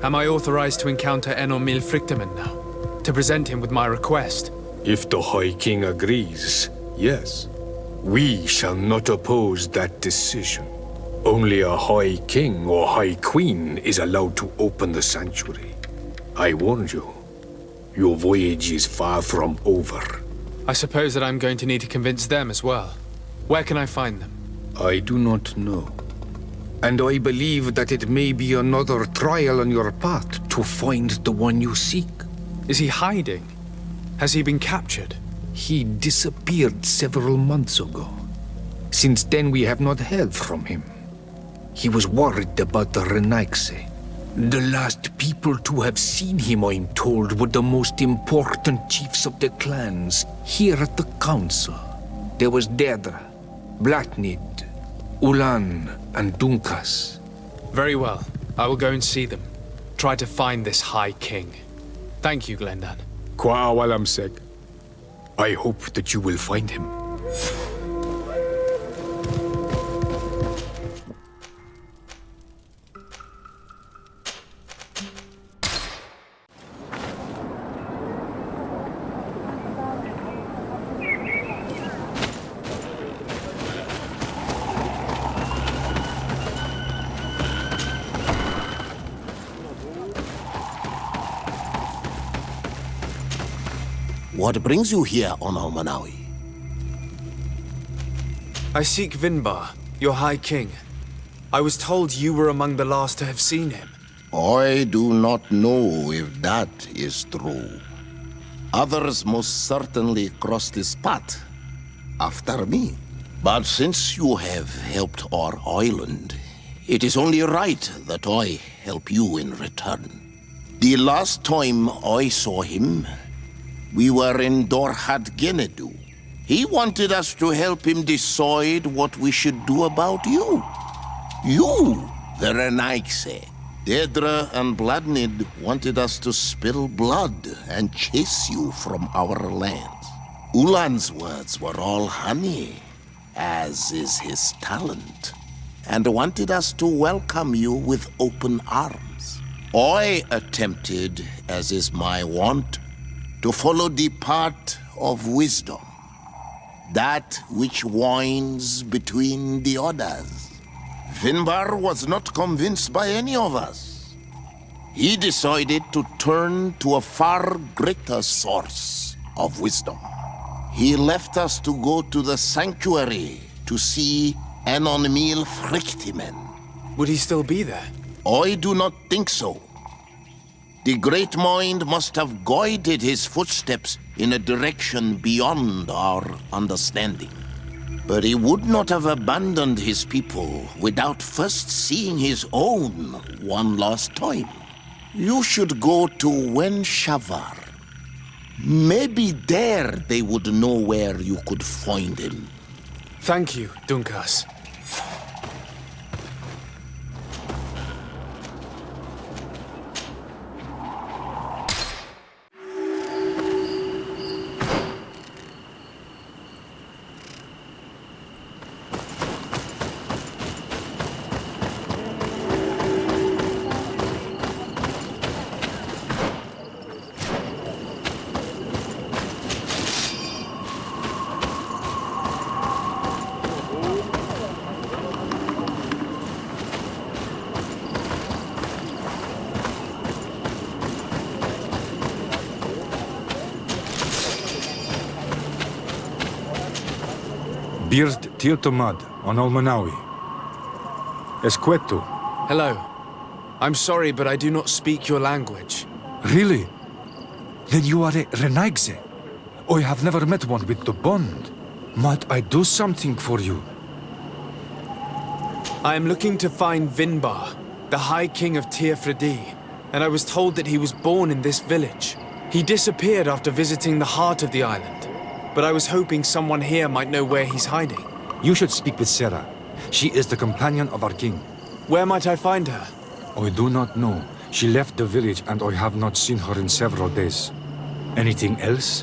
Am I authorized to encounter Enormil Frichtemann now? To present him with my request? If the High King agrees, yes. We shall not oppose that decision. Only a High King or High Queen is allowed to open the sanctuary. I warned you. Your voyage is far from over. I suppose that I'm going to need to convince them as well. Where can I find them? I do not know. And I believe that it may be another trial on your path to find the one you seek. Is he hiding? Has he been captured? He disappeared several months ago. Since then we have not heard from him. He was worried about the Renaigse. The last people to have seen him, I'm told, were the most important chiefs of the clans here at the council. There was Deirdre, Blatnid, Ulan, and Dunkas. Very well. I will go and see them. Try to find this High King. Thank you, Glendan. Kwa'awalamsek. I hope that you will find him. What brings you here on Almanawi? I seek Vinbar, your High King. I was told you were among the last to have seen him. I do not know if that is true. Others most certainly crossed this path after me. But since you have helped our island, it is only right that I help you in return. The last time I saw him, we were in Dorhat Genedu. He wanted us to help him decide what we should do about you. You, the Renaigse. Deirdre and Bladnid wanted us to spill blood and chase you from our lands. Ulan's words were all honey, as is his talent, and wanted us to welcome you with open arms. I attempted, as is my wont, to follow the path of wisdom, that which winds between the others. Vinbar was not convinced by any of us. He decided to turn to a far greater source of wisdom. He left us to go to the sanctuary to see Enormil Frichtemann. Would he still be there? I do not think so. The Great Mind must have guided his footsteps in a direction beyond our understanding. But he would not have abandoned his people without first seeing his own one last time. You should go to Wenshavar. Maybe there they would know where you could find him. Thank you, Dunkas. Birt Tiltomad on Almanawi. Esqueto. Hello. I'm sorry, but I do not speak your language. Really? Then you are a Renaigse. I have never met one with the bond. Might I do something for you? I am looking to find Vinbar, the High King of Tirfredi, and I was told that he was born in this village. He disappeared after visiting the heart of the island, but I was hoping someone here might know where he's hiding. You should speak with Sarah. She is the companion of our king. Where might I find her? I do not know. She left the village and I have not seen her in several days. Anything else?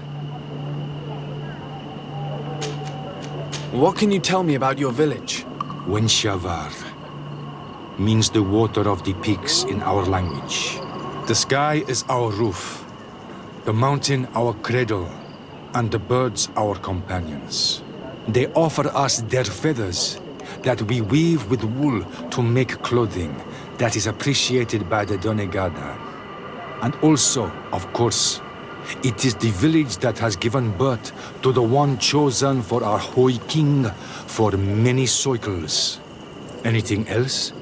What can you tell me about your village? Wenshavar means the water of the peaks in our language. The sky is our roof, the mountain our cradle, and the birds our companions. They offer us their feathers that we weave with wool to make clothing that is appreciated by the Donegada. And also, of course, it is the village that has given birth to the one chosen for our High King for many cycles. Anything else?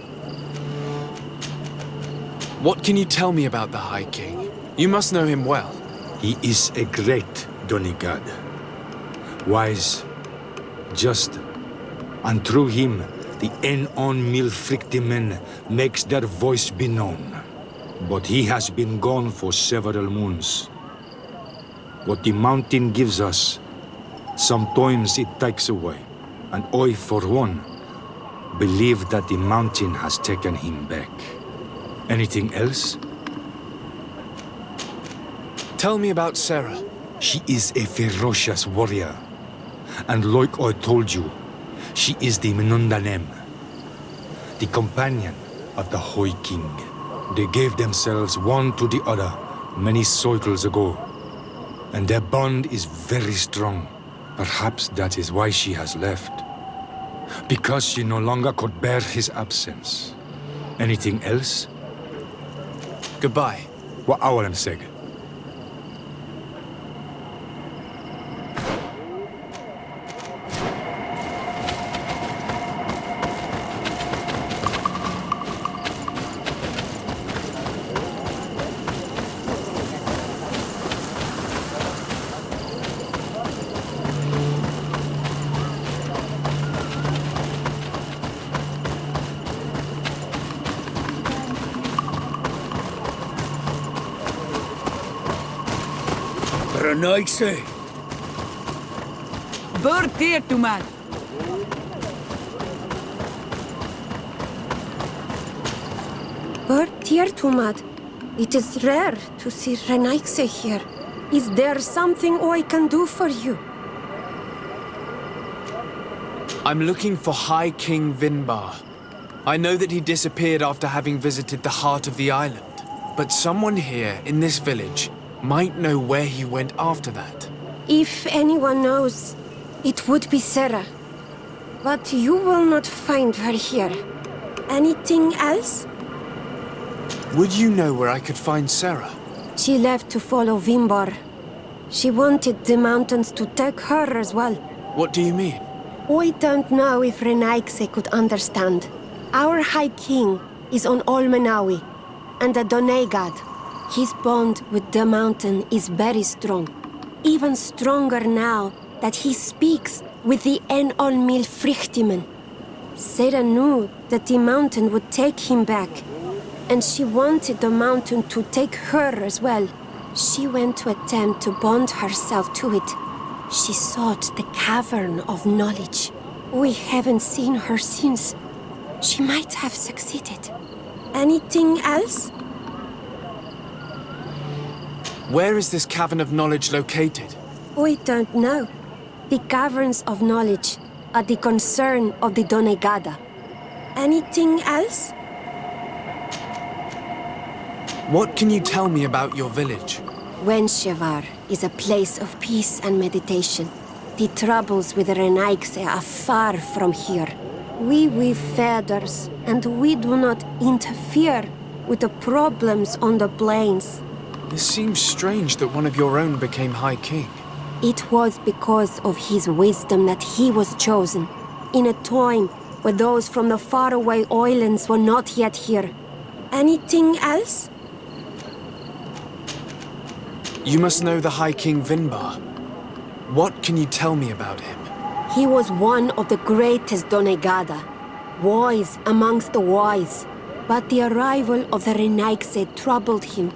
What can you tell me about the High King? You must know him well. He is a great Donegad. Wise, just, and through him, the Enon Milfrictimen makes their voice be known. But he has been gone for several moons. What the mountain gives us, sometimes it takes away. And I, for one, believe that the mountain has taken him back. Anything else? Tell me about Sarah. She is a ferocious warrior. And like I told you, she is the Menundanem, the companion of the High King. They gave themselves one to the other many cycles ago. And their bond is very strong. Perhaps that is why she has left. Because she no longer could bear his absence. Anything else? Goodbye. What Awalan said. Renaigse. Bur dear to man. Bur dear to mad. It is rare to see Renaigse here. Is there something I can do for you? I'm looking for High King Vinbar. I know that he disappeared after having visited the heart of the island. But someone here in this village might know where he went after that. If anyone knows, it would be Sarah. But you will not find her here. Anything else? Would you know where I could find Sarah? She left to follow Vinbar. She wanted the mountains to take her as well. What do you mean? I don't know if Renaigse could understand. Our High King is on Olmenawi, and the Donegad. His bond with the mountain is very strong. Even stronger now that he speaks with the Enon Milfrictimen. Sarah knew that the mountain would take him back, and she wanted the mountain to take her as well. She went to attempt to bond herself to it. She sought the cavern of knowledge. We haven't seen her since. She might have succeeded. Anything else? Where is this cavern of knowledge located? We don't know. The caverns of knowledge are the concern of the Donegada. Anything else? What can you tell me about your village? Wenshevar is a place of peace and meditation. The troubles with Renaigse are far from here. We weave feathers, and we do not interfere with the problems on the plains. It seems strange that one of your own became High King. It was because of his wisdom that he was chosen, in a time where those from the faraway islands were not yet here. Anything else? You must know the High King Vinbar. What can you tell me about him? He was one of the greatest Donegada, wise amongst the wise. But the arrival of the Renaigse troubled him.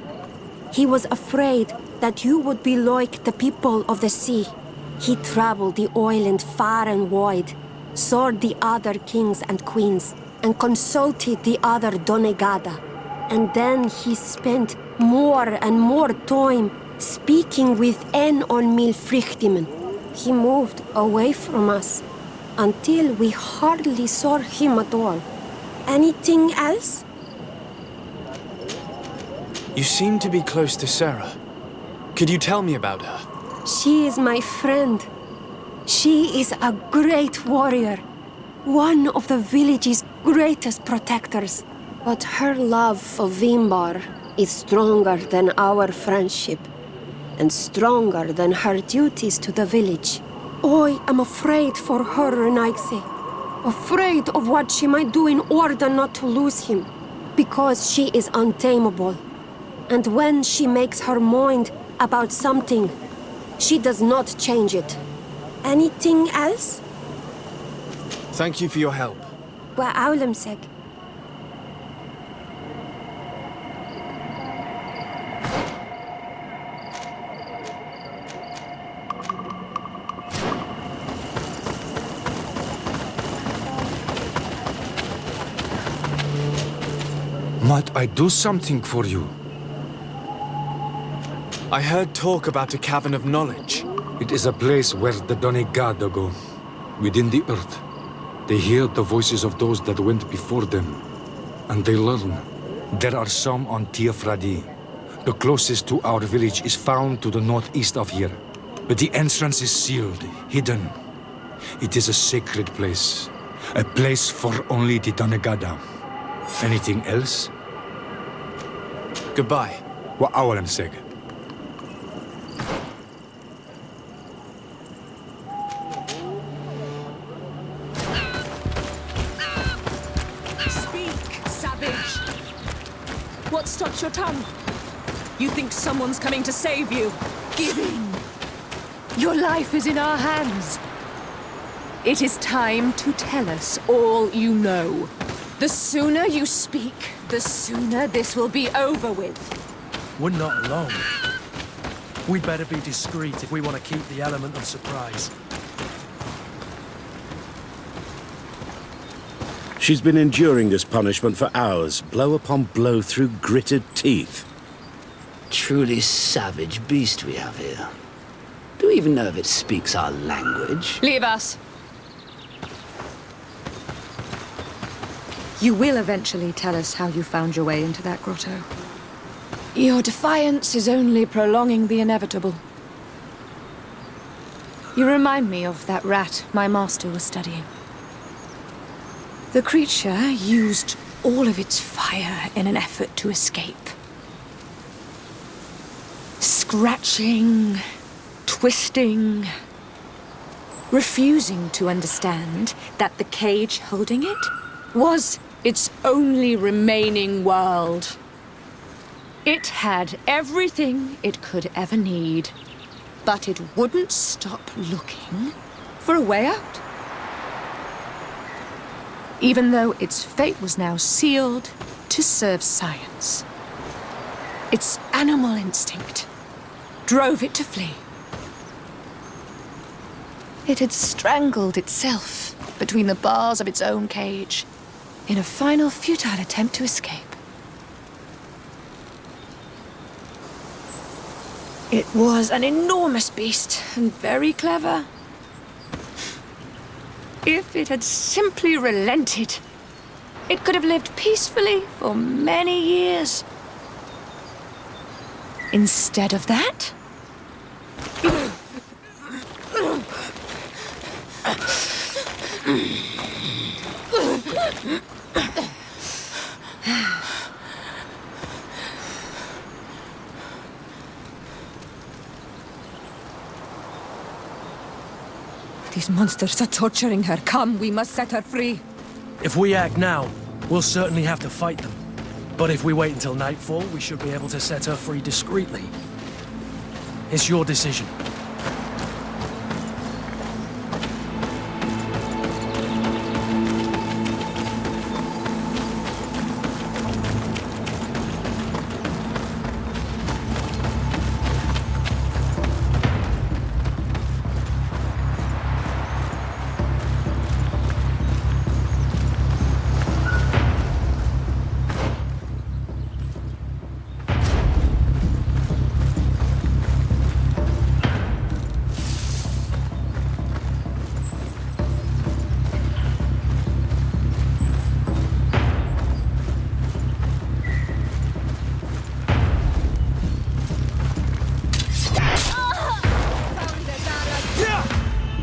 He was afraid that you would be like the people of the sea. He traveled the island far and wide, saw the other kings and queens, and consulted the other Donegada. And then he spent more and more time speaking with Enon Milfrictimen. He moved away from us until we hardly saw him at all. Anything else? You seem to be close to Sarah. Could you tell me about her? She is my friend. She is a great warrior. One of the village's greatest protectors. But her love for Vimbar is stronger than our friendship. And stronger than her duties to the village. I am afraid for her, Renaigse. Afraid of what she might do in order not to lose him. Because she is untamable. And when she makes her mind about something, she does not change it. Anything else? Thank you for your help. Wa'aulamseg. Might I do something for you? I heard talk about a cavern of knowledge. It is a place where the Donegada go, within the earth. They hear the voices of those that went before them, and they learn. There are some on Tiafradi. The closest to our village is found to the northeast of here, but the entrance is sealed, hidden. It is a sacred place, a place for only the Donegada. Anything else? Goodbye. Wa'aulamseg. What stops your tongue? You think someone's coming to save you? Give in. Your life is in our hands. It is time to tell us all you know. The sooner you speak, the sooner this will be over with. We're not alone. We'd better be discreet if we want to keep the element of surprise. She's been enduring this punishment for hours, blow upon blow through gritted teeth. Truly savage beast we have here. Do we even know if it speaks our language? Leave us. You will eventually tell us how you found your way into that grotto. Your defiance is only prolonging the inevitable. You remind me of that rat my master was studying. The creature used all of its fire in an effort to escape. Scratching, twisting, refusing to understand that the cage holding it was its only remaining world. It had everything it could ever need, but it wouldn't stop looking for a way out. Even though its fate was now sealed to serve science. Its animal instinct drove it to flee. It had strangled itself between the bars of its own cage in a final futile attempt to escape. It was an enormous beast and very clever. If it had simply relented, it could have lived peacefully for many years. Instead of that, these monsters are torturing her. Come, we must set her free. If we act now, we'll certainly have to fight them. But if we wait until nightfall, we should be able to set her free discreetly. It's your decision.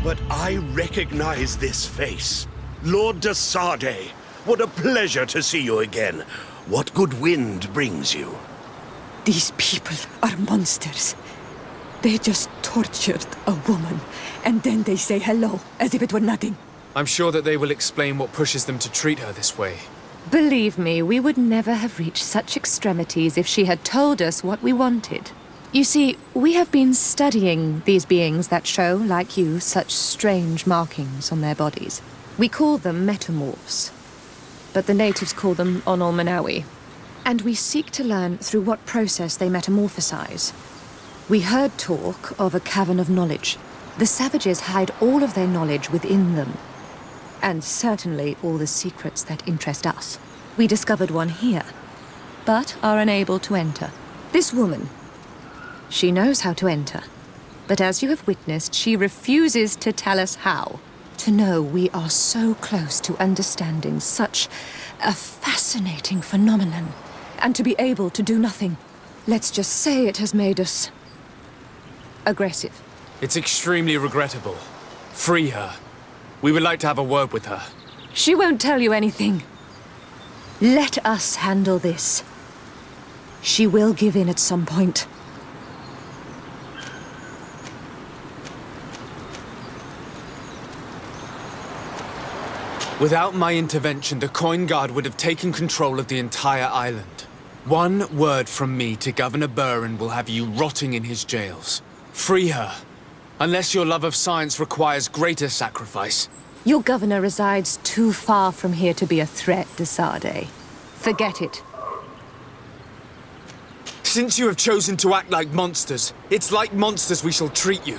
But I recognize this face. Lord de Sardet. What a pleasure to see you again. What good wind brings you? These people are monsters. They just tortured a woman, and then they say hello, as if it were nothing. I'm sure that they will explain what pushes them to treat her this way. Believe me, we would never have reached such extremities if she had told us what we wanted. You see, we have been studying these beings that show, like you, such strange markings on their bodies. We call them metamorphs, but the natives call them Onolmanawi. And we seek to learn through what process they metamorphosize. We heard talk of a cavern of knowledge. The savages hide all of their knowledge within them, and certainly all the secrets that interest us. We discovered one here, but are unable to enter. This woman, she knows how to enter, but as you have witnessed, she refuses to tell us how. To know we are so close to understanding such a fascinating phenomenon, and to be able to do nothing. Let's just say it has made us aggressive. It's extremely regrettable. Free her. We would like to have a word with her. She won't tell you anything. Let us handle this. She will give in at some point. Without my intervention, the Coin Guard would have taken control of the entire island. One word from me to Governor Burin will have you rotting in his jails. Free her. Unless your love of science requires greater sacrifice. Your governor resides too far from here to be a threat, de Sardet. Forget it. Since you have chosen to act like monsters, it's like monsters we shall treat you.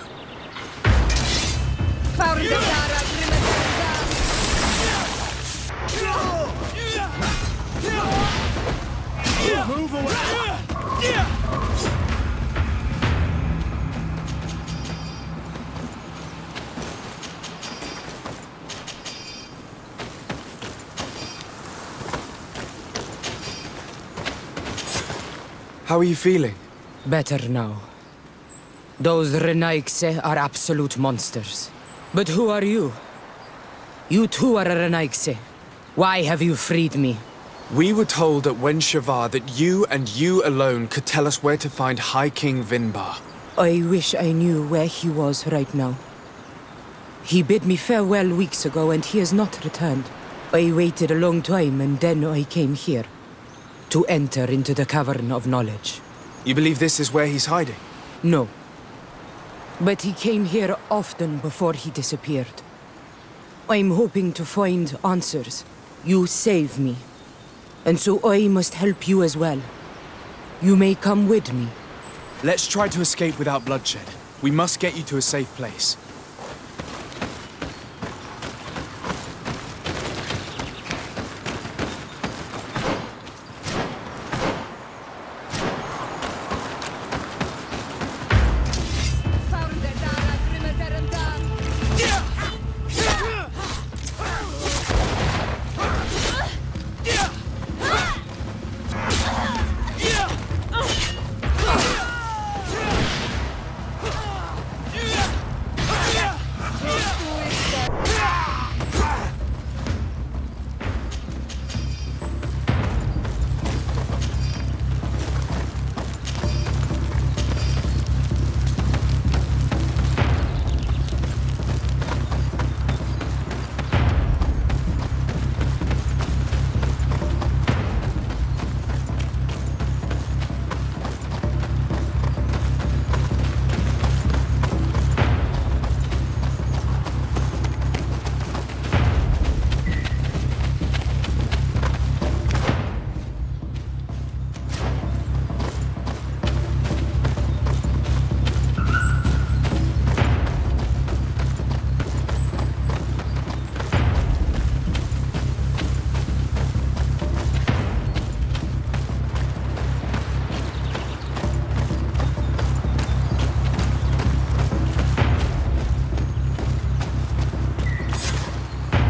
Move away! How are you feeling? Better now. Those Renaigse are absolute monsters. But who are you? You too are a Renaigse. Why have you freed me? We were told at Wen Shavar that you and you alone could tell us where to find High King Vinbar. I wish I knew where he was right now. He bid me farewell weeks ago and he has not returned. I waited a long time and then I came here. To enter into the Cavern of Knowledge. You believe this is where he's hiding? No. But he came here often before he disappeared. I'm hoping to find answers. You save me. And so I must help you as well. You may come with me. Let's try to escape without bloodshed. We must get you to a safe place.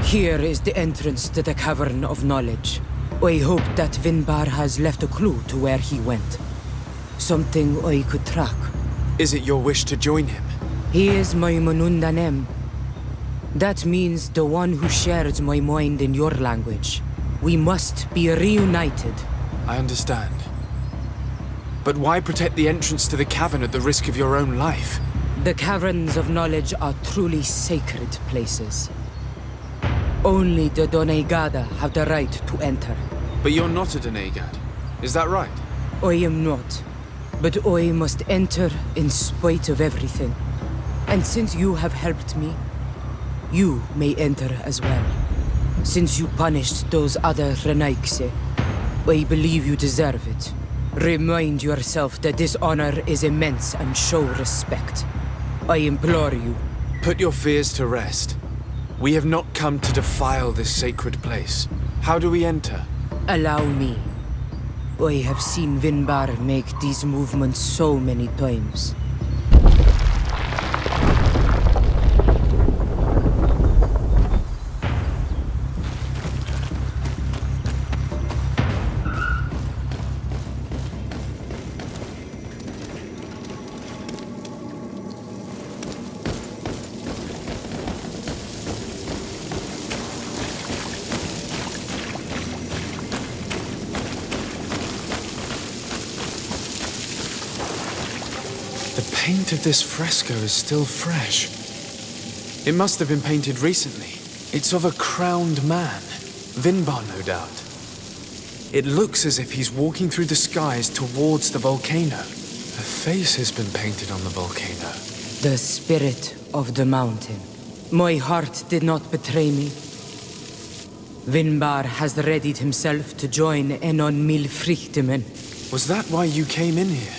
Here is the entrance to the Cavern of Knowledge. I hope that Vinbar has left a clue to where he went. Something I could track. Is it your wish to join him? He is my Manundanem. That means the one who shares my mind in your language. We must be reunited. I understand. But why protect the entrance to the cavern at the risk of your own life? The caverns of knowledge are truly sacred places. Only the Doneigada have the right to enter. But you're not a Doneigad, is that right? I am not. But I must enter in spite of everything. And since you have helped me, you may enter as well. Since you punished those other Renaigse, I believe you deserve it. Remind yourself that this honor is immense and show respect. I implore you. Put your fears to rest. We have not come to defile this sacred place. How do we enter? Allow me. I have seen Vinbar make these movements so many times. The paint of this fresco is still fresh. It must have been painted recently. It's of a crowned man. Vinbar, no doubt. It looks as if he's walking through the skies towards the volcano. A face has been painted on the volcano. The spirit of the mountain. My heart did not betray me. Vinbar has readied himself to join Enon Milfrichtemen. Was that why you came in here?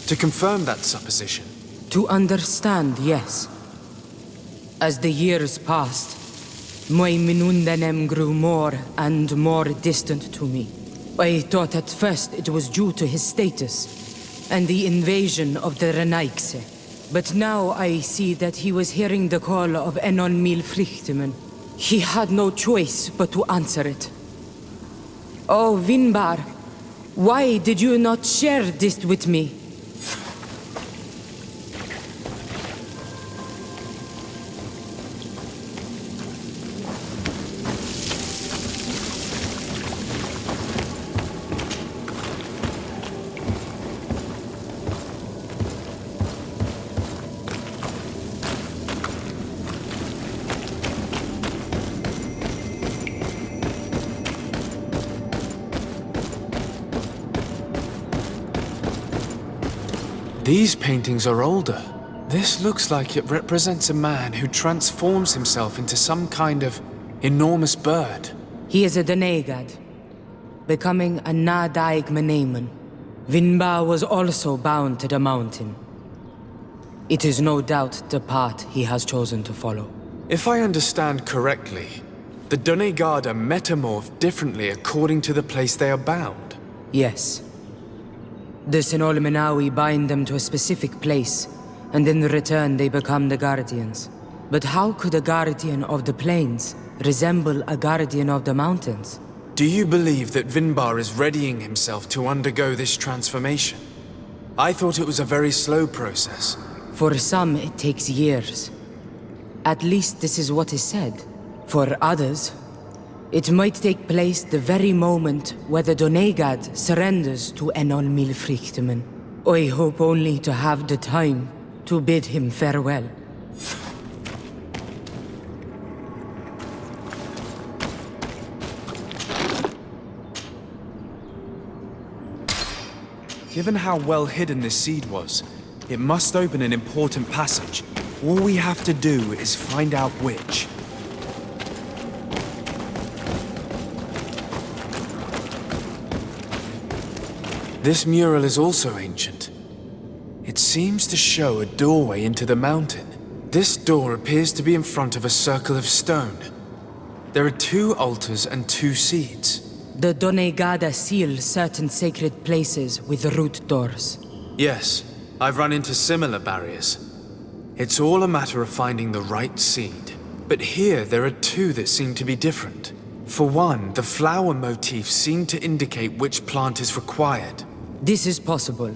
To confirm that supposition? To understand, yes. As the years passed, my Minundanem grew more and more distant to me. I thought at first it was due to his status and the invasion of the Renaigse. But now I see that he was hearing the call of Enon Milfrichtemen. He had no choice but to answer it. Oh, Vinbar, why did you not share this with me? These paintings are older. This looks like it represents a man who transforms himself into some kind of enormous bird. He is a Doneigad, becoming a Nadaig Meneman. Vinbar was also bound to the mountain. It is no doubt the path he has chosen to follow. If I understand correctly, the Doneigada metamorph differently according to the place they are bound. Yes. The Sinolmenawi bind them to a specific place, and in return they become the Guardians. But how could a Guardian of the Plains resemble a Guardian of the Mountains? Do you believe that Vinbar is readying himself to undergo this transformation? I thought it was a very slow process. For some, it takes years. At least this is what is said. For others, it might take place the very moment where the Doneigad surrenders to Enon Milfrichtemen. I hope only to have the time to bid him farewell. Given how well hidden this seed was, it must open an important passage. All we have to do is find out which. This mural is also ancient. It seems to show a doorway into the mountain. This door appears to be in front of a circle of stone. There are 2 altars and 2 seeds. The Doneigada seal certain sacred places with root doors. Yes, I've run into similar barriers. It's all a matter of finding the right seed. But here there are 2 that seem to be different. For one, the flower motifs seem to indicate which plant is required. This is possible.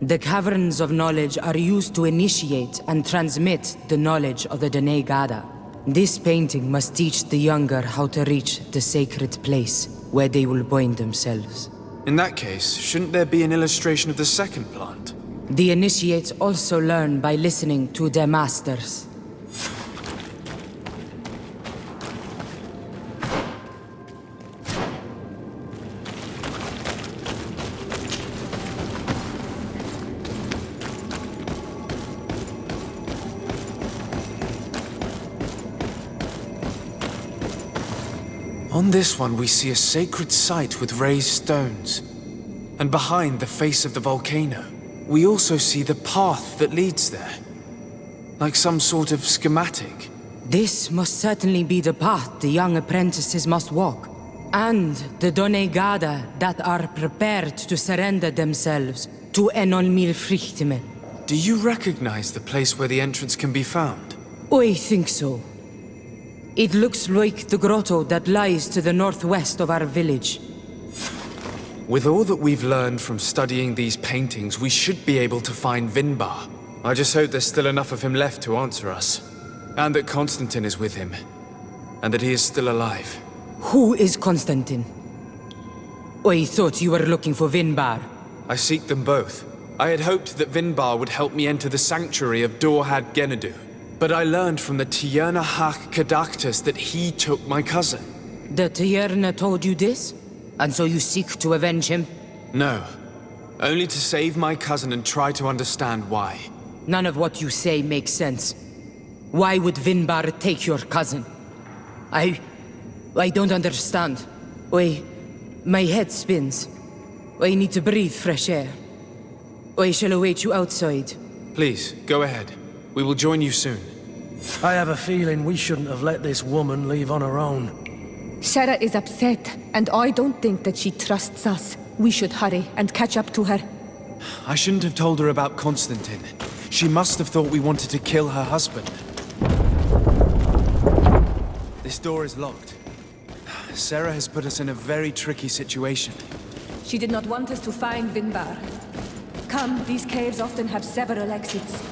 The caverns of knowledge are used to initiate and transmit the knowledge of the Doneigada. This painting must teach the younger how to reach the sacred place where they will bind themselves. In that case, shouldn't there be an illustration of the second plant? The initiates also learn by listening to their masters. On this one, we see a sacred site with raised stones. And behind the face of the volcano, we also see the path that leads there. Like some sort of schematic. This must certainly be the path the young apprentices must walk. And the Donegada that are prepared to surrender themselves to Enolmil Frichtime. Do you recognize the place where the entrance can be found? I think so. It looks like the grotto that lies to the northwest of our village. With all that we've learned from studying these paintings, we should be able to find Vinbar. I just hope there's still enough of him left to answer us. And that Constantine is with him. And that he is still alive. Who is Constantine? I thought you were looking for Vinbar. I seek them both. I had hoped that Vinbar would help me enter the sanctuary of Dorhad Genadu. But I learned from the Tierna Hak Kadaktus that he took my cousin. The Tierna told you this? And so you seek to avenge him? No. Only to save my cousin and try to understand why. None of what you say makes sense. Why would Vinbar take your cousin? I don't understand. My head spins. I need to breathe fresh air. I shall await you outside. Please, go ahead. We will join you soon. I have a feeling we shouldn't have let this woman leave on her own. Sarah is upset, and I don't think that she trusts us. We should hurry and catch up to her. I shouldn't have told her about Constantine. She must have thought we wanted to kill her husband. This door is locked. Sarah has put us in a very tricky situation. She did not want us to find Vinbar. Come, these caves often have several exits.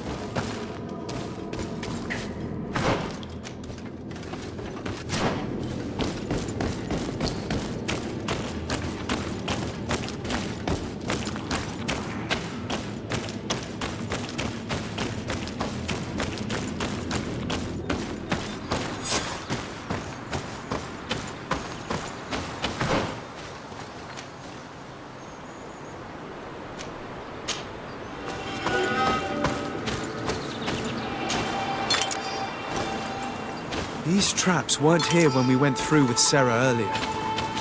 These traps weren't here when we went through with Sarah earlier.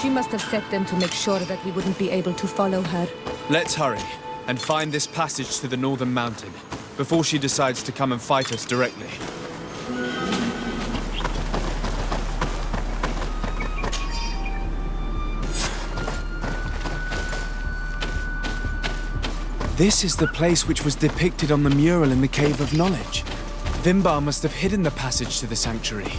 She must have set them to make sure that we wouldn't be able to follow her. Let's hurry and find this passage to the northern mountain before she decides to come and fight us directly. This is the place which was depicted on the mural in the Cave of Knowledge. Vinbar must have hidden the passage to the sanctuary.